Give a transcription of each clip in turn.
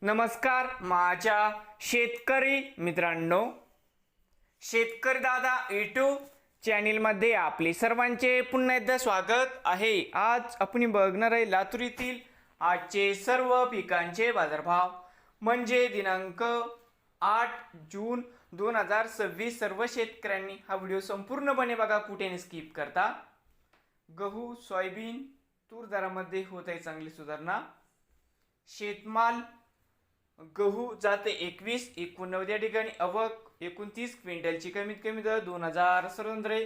नमस्कार माझ्या शेतकरी मित्रांनो, शेतकरी दादा यूट्यूब चॅनलमध्ये आपले सर्वांचे पुन्हा एकदा स्वागत आहे. आज आपण बघणार आहे लातूर येथील आजचे सर्व पिकांचे बाजारभाव म्हणजे दिनांक 8 जून 2026. सर्व शेतकऱ्यांनी हा व्हिडिओ संपूर्णपणे बघा, कुठे स्किप करता. गहू, सोयाबीन, तूर दरामध्ये होत आहे चांगली सुधारणा. शेतमाल गहू जाते 21-89 या ठिकाणी आवक 29 क्विंटलची कमीत कमी दर 2000 सर्वंद्रे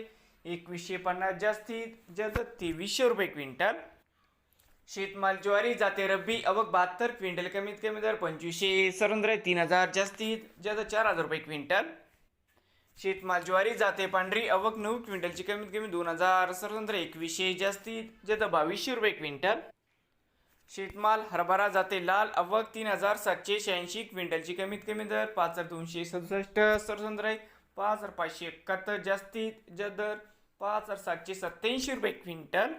2150 जास्तीत जास्त 2300 रुपये क्विंटल. शेतमाल ज्वारी जाते रब्बी आवक 72 क्विंटल कमीत कमी दर 2500 सर्वंद्रे 3000 जास्तीत जास्त 4000 रुपये क्विंटल. शेतमाल ज्वारी जाते पांढरी आवक 9 क्विंटलची कमीत कमी 2000 सर्वंद्रे 2100 जास्तीत जास्त 2200 रुपये क्विंटल. शेतमाल हरभरा जाते लाल आवक 3786 क्विंटलची कमीत कमी दर 5267 सर्वंद्रे 5571 जास्तीत जास्त दर 5787 रुपये क्विंटल.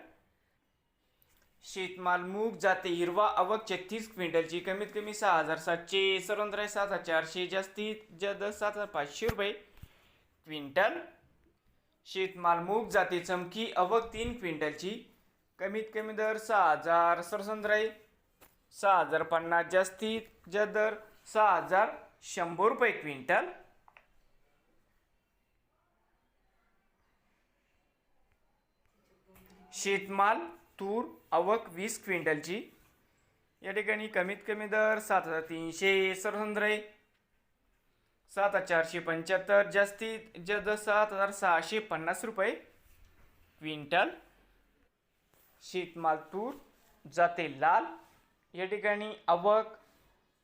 शेतमाल मूग जाते हिरवा आवक 36 क्विंटलची कमीत कमी 6700 सर्वंद्रे 7400 जास्तीत जास्त 7500 रुपये क्विंटल. शेतमाल मूग जाते चमकी आवक 3 क्विंटलची कमीत कमी दर 6000 सर्वंद्रे 6050 जास्तीत जास्त दर 6100 रुपये क्विंटल. शेतमाल तूर आवक 20 क्विंटलची या ठिकाणी कमीत कमी दर 7300 सर्वंद्रे 7475 जास्तीत जास्त 7650 रुपये क्विंटल. शेतमाल तूर जाते लाल या ठिकाणी आवक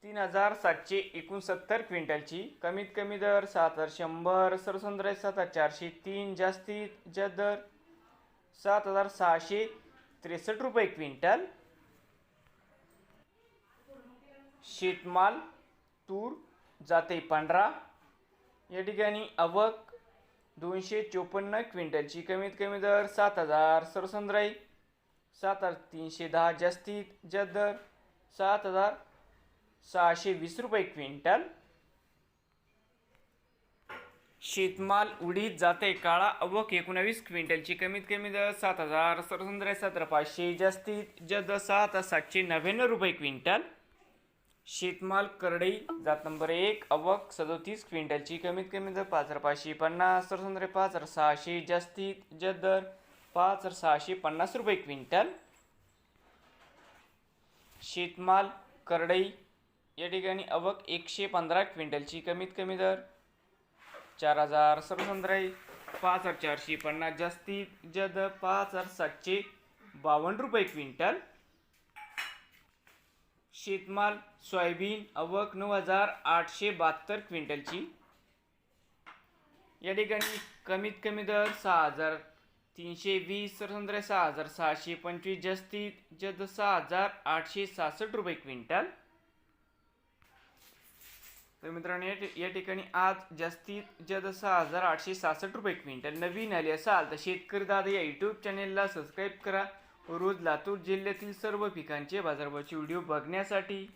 3769 क्विंटलची कमीत कमी दर 7100 सर्वंद्रे 7403 जास्तीत जास्त दर 7663 रुपये क्विंटल. शेतमाल तूर जाते पांढरा या ठिकाणी आवक 254 क्विंटलची कमीत कमी दर 7000 सर्वंद्रे 7310 जास्तीत जास्त दर 7620 रुपये क्विंटल. शेतमाल उडीद जाते काळा आवक 19 क्विंटलची कमीत कमी दर 7000 सर्वंद्रे 17500 जास्तीत जास्त 7799 रुपये क्विंटल. शेतमाल करडई जात नंबर 1 आवक 37 क्विंटलची कमीत कमी दर 5550 सर्वंद्रे 5600 जास्तीत जास्त दर 5650 रुपये क्विंटल. शेतमाल करडई या ठिकाणी आवक 115 क्विंटलची कमीत कमी दर 4000 सर्वंद्रे 5450 जास्तीत जास्त 5752 रुपये क्विंटल. शेतमाल सोयाबीन आवक 9872 क्विंटलची या ठिकाणी कमीत कमी दर 6320 सर्वंद्रे 6625 जास्तीत जास्त 6866 रुपये क्विंटल. तर मित्रांनो या ठिकाणी आज जास्तीत जास्त 6866 रुपये क्विंटल. नवीन आले असाल तर शेतकरी दादा या यूट्यूब चॅनेलला सबस्क्राईब करा. रोज लातूर जिल्ह्यातील सर्व पिकांचे बाजारभावाचे व्हिडिओ बघण्यासाठी.